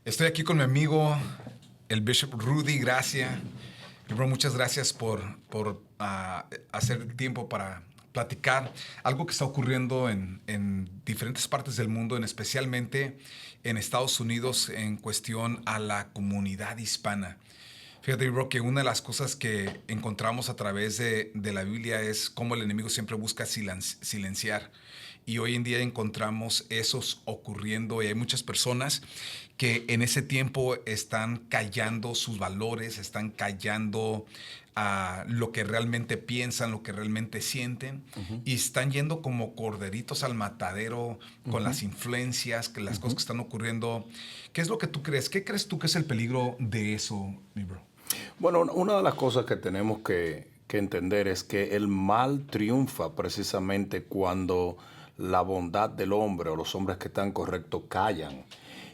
Estoy aquí con mi amigo, el Bishop Rudy Gracia. Bro, muchas gracias por hacer el tiempo para platicar algo que está ocurriendo en diferentes partes del mundo, especialmente en Estados Unidos, en cuestión a la comunidad hispana. Fíjate, bro, que una de las cosas que encontramos a través de la Biblia es cómo el enemigo siempre busca silenciar. Y hoy en día encontramos esos ocurriendo y hay muchas personas que en ese tiempo están callando sus valores, están callando lo que realmente piensan, lo que realmente sienten, y están yendo como corderitos al matadero con las influencias, que las cosas que están ocurriendo. ¿Qué es lo que tú crees? ¿Qué crees tú que es el peligro de eso, mi bro? Bueno, una de las cosas que tenemos que entender es que el mal triunfa precisamente cuando la bondad del hombre o los hombres que están correctos callan.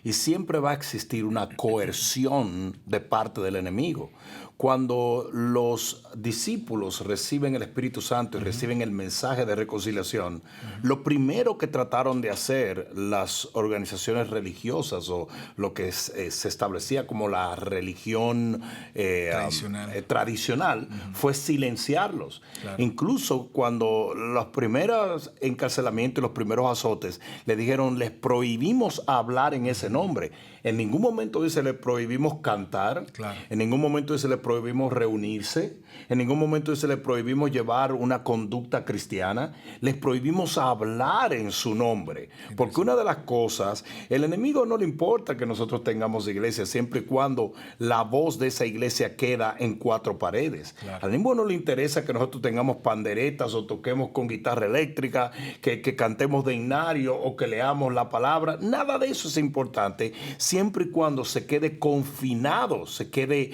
Y siempre va a existir una coerción de parte del enemigo. Cuando los discípulos reciben el Espíritu Santo y reciben el mensaje de reconciliación, lo primero que trataron de hacer las organizaciones religiosas o lo que se establecía como la religión tradicional fue silenciarlos. Claro. Incluso cuando los primeros encarcelamientos y los primeros azotes le dijeron, les prohibimos hablar en ese nombre. En ningún momento dice le prohibimos cantar, Claro. En ningún momento dice le prohibimos reunirse, en ningún momento dice le prohibimos llevar una conducta cristiana, les prohibimos hablar en su nombre. Porque una de las cosas, el enemigo no le importa que nosotros tengamos iglesia siempre y cuando la voz de esa iglesia queda en cuatro paredes. Claro. Al enemigo no le interesa que nosotros tengamos panderetas o toquemos con guitarra eléctrica, que cantemos de himnario o que leamos la palabra. Nada de eso es importante siempre y cuando se quede confinado, se quede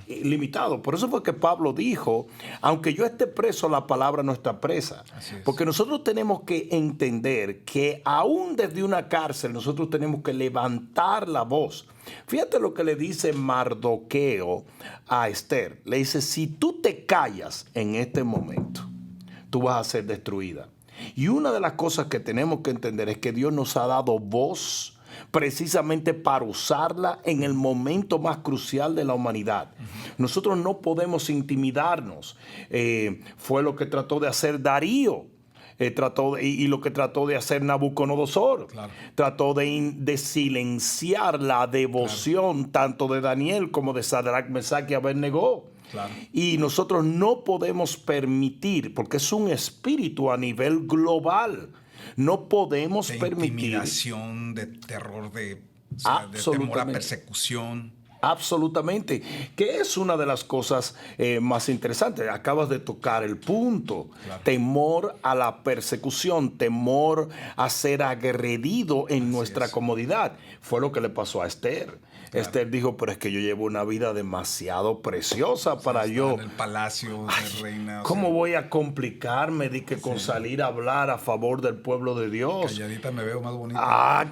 limitado. Por eso fue que Pablo dijo, aunque yo esté preso, la palabra no está presa. Así es. Porque nosotros tenemos que entender que aún desde una cárcel nosotros tenemos que levantar la voz. Fíjate lo que le dice Mardoqueo a Esther. Le dice, si tú te callas en este momento, tú vas a ser destruida. Y una de las cosas que tenemos que entender es que Dios nos ha dado voz precisamente para usarla en el momento más crucial de la humanidad. Nosotros no podemos intimidarnos. Fue lo que trató de hacer Darío. Y lo que trató de hacer Nabucodonosor. Claro. Trató de silenciar la devoción tanto de Daniel como de Sadrach, Mesach y Abednego. Claro. Y nosotros no podemos permitir, porque es un espíritu a nivel global, no podemos De permitir intimidación, de terror, de temor a Absolutamente. persecución. Absolutamente, que es una de las cosas más interesantes. Acabas de tocar el punto. Claro. Temor a la persecución, temor a ser agredido en nuestra comodidad. Fue lo que le pasó a Esther. Claro. Esther dijo, pero es que yo llevo una vida demasiado preciosa para yo. En el palacio de reina. ¿Cómo voy a complicarme con salir a hablar a favor del pueblo de Dios? Calladita me veo más bonita.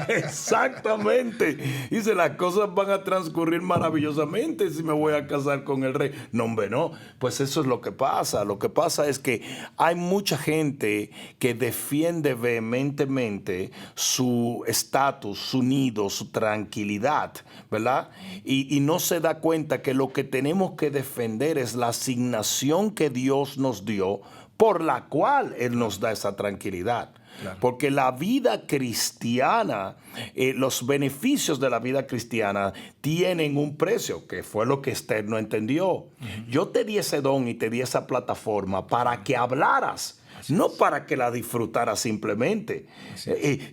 Exactamente. Dice, las cosas van a transcurrir maravillosamente si me voy a casar con el rey. No, hombre, no. Pues eso es lo que pasa. Lo que pasa es que hay mucha gente que defiende vehementemente su estatus, su nido, su tranquilidad, ¿verdad? Y no se da cuenta que lo que tenemos que defender es la asignación que Dios nos dio, por la cual Él nos da esa tranquilidad. Claro. Porque la vida cristiana, los beneficios de la vida cristiana tienen un precio, que fue lo que Esther no entendió. Yo te di ese don y te di esa plataforma para que hablaras. No para que la disfrutaras simplemente.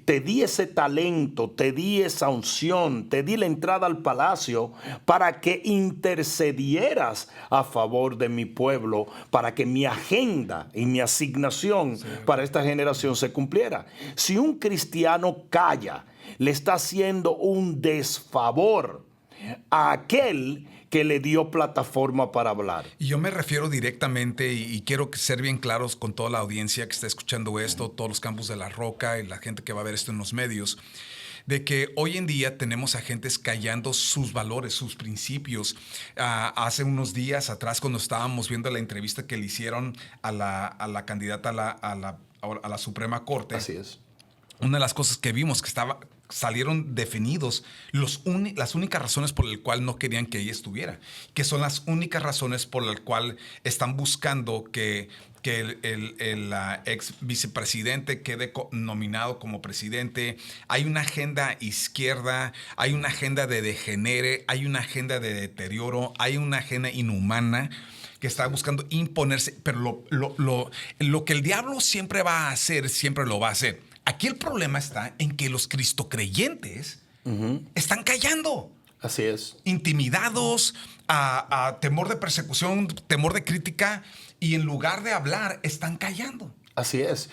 Te di ese talento, te di esa unción, te di la entrada al palacio para que intercedieras a favor de mi pueblo, para que mi agenda y mi asignación para esta generación se cumpliera. Si un cristiano calla, le está haciendo un desfavor a aquel que le dio plataforma para hablar. Y yo me refiero directamente, y quiero ser bien claros con toda la audiencia que está escuchando esto, todos los campus de La Roca y la gente que va a ver esto en los medios, de que hoy en día tenemos agentes callando sus valores, sus principios. Hace unos días atrás, cuando estábamos viendo la entrevista que le hicieron a la candidata a la Suprema Corte. Así es. Una de las cosas que vimos que estaba salieron definidos las únicas razones por las cuales no querían que ella estuviera, que son las únicas razones por las cuales están buscando que el ex vicepresidente quede nominado como presidente. Hay una agenda izquierda, hay una agenda de degenere, hay una agenda de deterioro, hay una agenda inhumana que está buscando imponerse, pero lo que el diablo siempre va a hacer, siempre lo va a hacer. Aquí el problema está en que los cristocreyentes están callando. Así es. Intimidados, a temor de persecución, temor de crítica, y en lugar de hablar, están callando. Así es.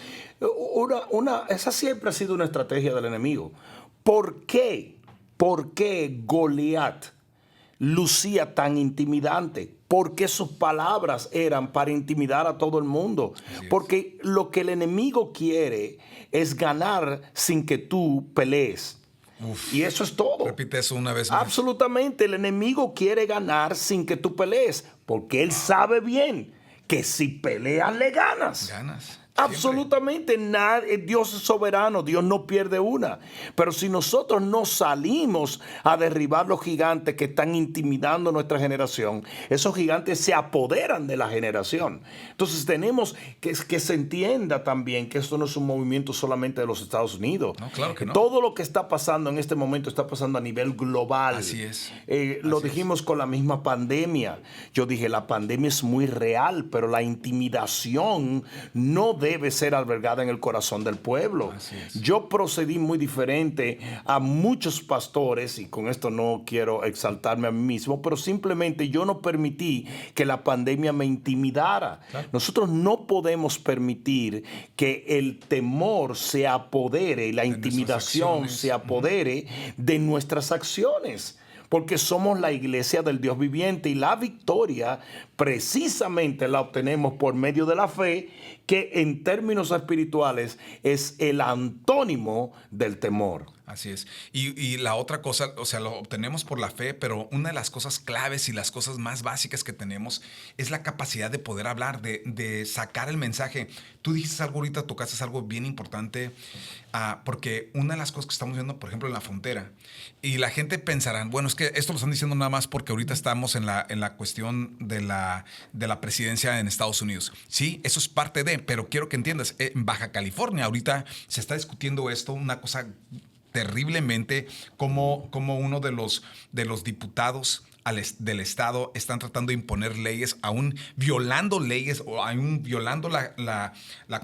Esa siempre ha sido una estrategia del enemigo. ¿Por qué? ¿Por qué Goliat lucía tan intimidante? Porque sus palabras eran para intimidar a todo el mundo. Porque lo que el enemigo quiere es ganar sin que tú pelees. Uf. Y eso es todo. Repite eso una vez más. Absolutamente. El enemigo quiere ganar sin que tú pelees. Porque él sabe bien que si peleas le ganas. Ganas. Absolutamente nada. Dios es soberano, Dios no pierde una. Pero si nosotros no salimos a derribar los gigantes que están intimidando nuestra generación, esos gigantes se apoderan de la generación. Entonces tenemos que se entienda también que esto no es un movimiento solamente de los Estados Unidos. No, claro que no. Todo lo que está pasando en este momento está pasando a nivel global. Así es. Lo dijimos con la misma pandemia. Yo dije, la pandemia es muy real, pero la intimidación no debe ser albergada en el corazón del pueblo. Yo procedí muy diferente a muchos pastores, y con esto no quiero exaltarme a mí mismo, pero simplemente yo no permití que la pandemia me intimidara. Claro. Nosotros no podemos permitir que el temor se apodere, la intimidación se apodere de nuestras acciones. Porque somos la iglesia del Dios viviente y la victoria precisamente la obtenemos por medio de la fe, que en términos espirituales es el antónimo del temor. Así es. Y la otra cosa, o sea, lo obtenemos por la fe, pero una de las cosas claves y las cosas más básicas que tenemos es la capacidad de poder hablar, de sacar el mensaje. Tú dijiste algo ahorita, tocaste algo bien importante, porque una de las cosas que estamos viendo, por ejemplo, en la frontera, y la gente pensará, bueno, es que esto lo están diciendo nada más porque ahorita estamos en la cuestión de la presidencia en Estados Unidos. Sí, eso es parte de, pero quiero que entiendas, en Baja California ahorita se está discutiendo esto, una cosa terriblemente, como uno de los diputados del Estado están tratando de imponer leyes, aún violando leyes o aún violando la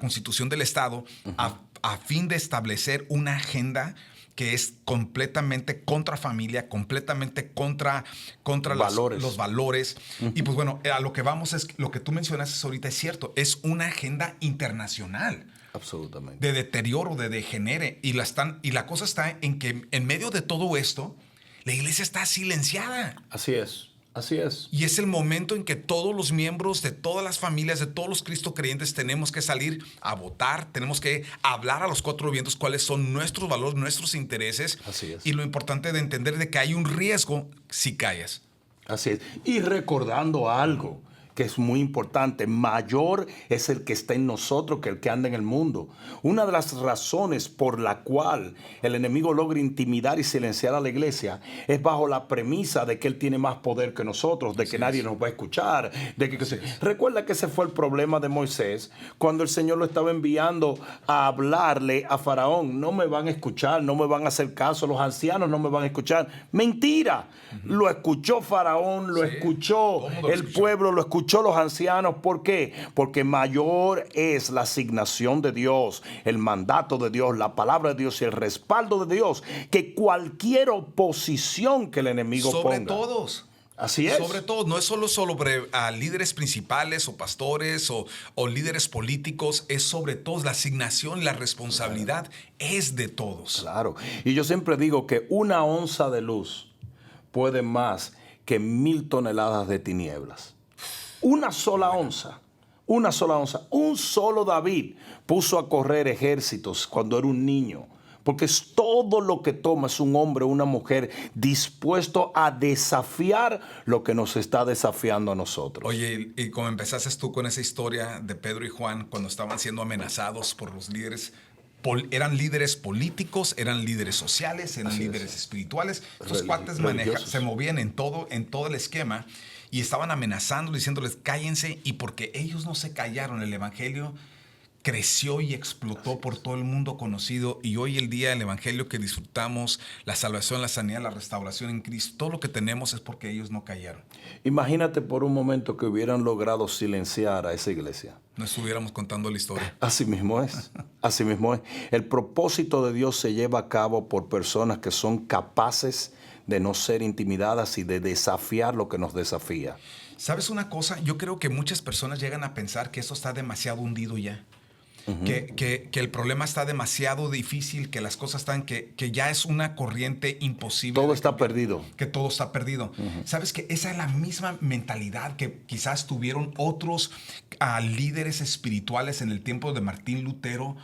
Constitución del Estado, a fin de establecer una agenda que es completamente contra familia, completamente contra los valores. Y pues bueno, a lo que vamos es, lo que tú mencionaste ahorita es cierto, es una agenda internacional. Absolutamente. De deterioro, de degenere. Y la cosa está en que en medio de todo esto, la iglesia está silenciada. Así es. Así es. Y es el momento en que todos los miembros de todas las familias, de todos los Cristo creyentes, tenemos que salir a votar, tenemos que hablar a los cuatro vientos cuáles son nuestros valores, nuestros intereses. Así es. Y lo importante de entender de que hay un riesgo si callas. Así es. Y recordando algo que es muy importante, mayor es el que está en nosotros que el que anda en el mundo. Una de las razones por la cual el enemigo logra intimidar y silenciar a la iglesia es bajo la premisa de que él tiene más poder que nosotros, de que nadie nos va a escuchar. Recuerda que ese fue el problema de Moisés cuando el Señor lo estaba enviando a hablarle a Faraón. No me van a escuchar, no me van a hacer caso, los ancianos no me van a escuchar. Mentira. Lo escuchó Faraón, lo escuchó el pueblo, lo escuchó los ancianos. ¿Por qué? Porque mayor es la asignación de Dios, el mandato de Dios, la palabra de Dios y el respaldo de Dios que cualquier oposición que el enemigo ponga. Sobre todos. Así es. Sobre todo, no es solo sobre líderes principales o pastores o líderes políticos, es sobre todo la asignación, la responsabilidad es de todos. Claro. Y yo siempre digo que una onza de luz puede más que 1000 toneladas de tinieblas. Una sola onza. Una sola onza. Un solo David puso a correr ejércitos cuando era un niño. Porque es todo lo que toma es un hombre o una mujer dispuesto a desafiar lo que nos está desafiando a nosotros. Oye, y como empezaste tú con esa historia de Pedro y Juan cuando estaban siendo amenazados por los líderes eran líderes políticos, eran líderes sociales, eran Así líderes es. espirituales. Estos cuates Religiosos. se movían en todo el esquema y estaban amenazando, diciéndoles cállense, y porque ellos no se callaron, el evangelio creció y explotó por todo el mundo conocido, y hoy el día el evangelio que disfrutamos, la salvación, la sanidad, la restauración en Cristo, todo lo que tenemos es porque ellos no callaron. Imagínate por un momento que hubieran logrado silenciar a esa iglesia. No estuviéramos contando la historia. Así mismo es, así mismo es. El propósito de Dios se lleva a cabo por personas que son capaces de no ser intimidadas y de desafiar lo que nos desafía. ¿Sabes una cosa? Yo creo que muchas personas llegan a pensar que esto está demasiado hundido ya. Que el problema está demasiado difícil, que las cosas están, que ya es una corriente imposible. Todo está perdido. Que todo está perdido. Sabes que esa es la misma mentalidad que quizás tuvieron otros líderes espirituales en el tiempo de Martín Lutero.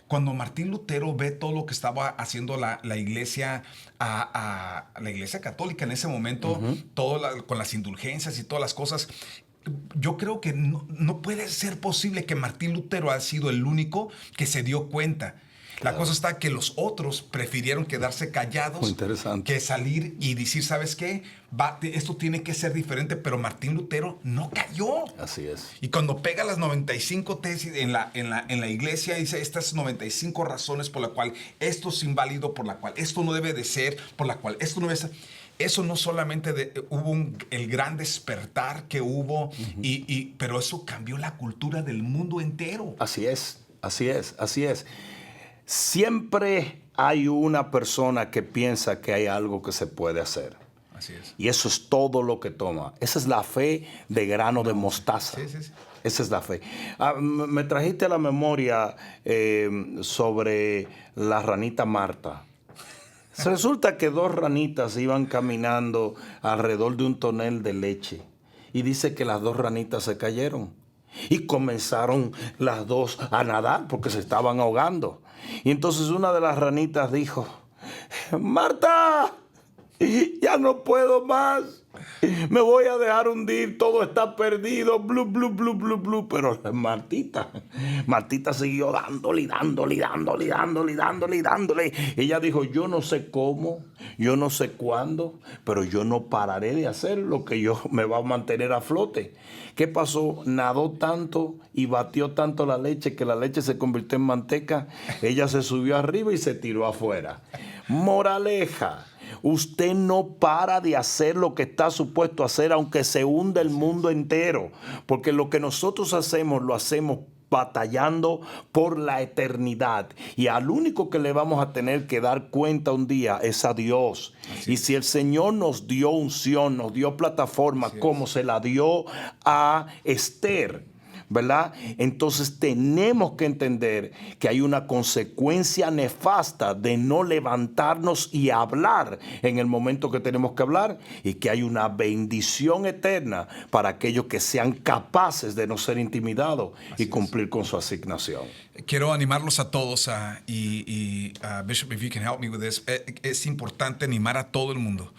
Cuando Martín Lutero ve todo lo que estaba haciendo la iglesia, la iglesia católica en ese momento, con las indulgencias y todas las cosas, yo creo que no puede ser posible que Martín Lutero ha sido el único que se dio cuenta. La cosa está que los otros prefirieron quedarse callados que salir y decir, ¿sabes qué? Esto tiene que ser diferente, pero Martín Lutero no cayó. Así es. Y cuando pega las 95 tesis en la iglesia, dice estas 95 razones por la cual esto es inválido, por la cual esto no debe de ser, por la cual esto no debe ser. Eso no solamente hubo el gran despertar que hubo, pero eso cambió la cultura del mundo entero. Así es, así es, así es. Siempre hay una persona que piensa que hay algo que se puede hacer. Así es. Y eso es todo lo que toma. Esa es la fe de grano de mostaza. Sí, sí, sí. Esa es la fe. Me trajiste a la memoria sobre la ranita Marta. Resulta que dos ranitas iban caminando alrededor de un tonel de leche. Y dice que las dos ranitas se cayeron. Y comenzaron las dos a nadar porque se estaban ahogando. Y entonces una de las ranitas dijo, Marta, ya no puedo más. Me voy a dejar hundir, todo está perdido, blu, blu, blu, blu, blu. Pero Martita siguió dándole. Ella dijo, yo no sé cómo, yo no sé cuándo, pero yo no pararé de hacer lo que yo me va a mantener a flote. ¿Qué pasó? Nadó tanto y batió tanto la leche que la leche se convirtió en manteca. Ella se subió arriba y se tiró afuera. Moraleja. Usted no para de hacer lo que está supuesto a hacer, aunque se hunda el mundo entero. Porque lo que nosotros hacemos, lo hacemos batallando por la eternidad. Y al único que le vamos a tener que dar cuenta un día es a Dios. Y si el Señor nos dio unción, nos dio plataforma, como se la dio a Esther, ¿verdad? Entonces tenemos que entender que hay una consecuencia nefasta de no levantarnos y hablar en el momento que tenemos que hablar, y que hay una bendición eterna para aquellos que sean capaces de no ser intimidados y cumplir con su asignación. Quiero animarlos a todos Bishop, if you can help me with this, es importante animar a todo el mundo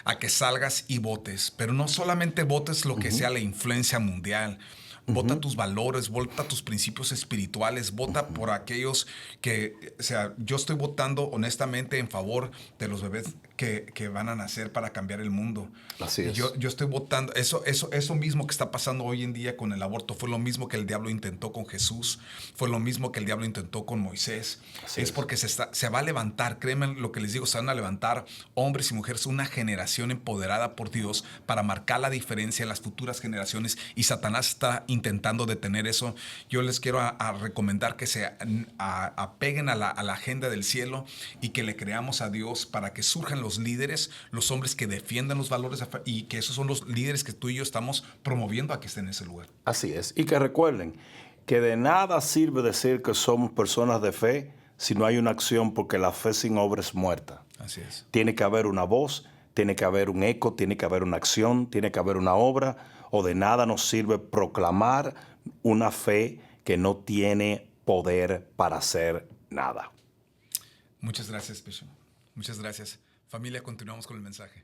a que salgas y votes, pero no solamente votes lo que sea la influencia mundial. Vota tus valores, vota tus principios espirituales, vota por aquellos que, o sea, yo estoy votando honestamente en favor de los bebés que van a nacer para cambiar el mundo. Así es. Yo estoy votando, eso mismo que está pasando hoy en día con el aborto fue lo mismo que el diablo intentó con Jesús, fue lo mismo que el diablo intentó con Moisés. Es porque se va a levantar, créanme lo que les digo, se van a levantar hombres y mujeres, una generación empoderada por Dios para marcar la diferencia en las futuras generaciones, y Satanás está intentando detener eso. Yo les quiero recomendar que se apeguen a la agenda del cielo y que le creamos a Dios para que surjan los líderes, los hombres que defiendan los valores, y que esos son los líderes que tú y yo estamos promoviendo a que estén en ese lugar. Así es. Y que recuerden que de nada sirve decir que somos personas de fe si no hay una acción, porque la fe sin obra es muerta. Así es. Tiene que haber una voz, tiene que haber un eco, tiene que haber una acción, tiene que haber una obra, o de nada nos sirve proclamar una fe que no tiene poder para hacer nada. Muchas gracias, Bishop. Muchas gracias. Familia, continuamos con el mensaje.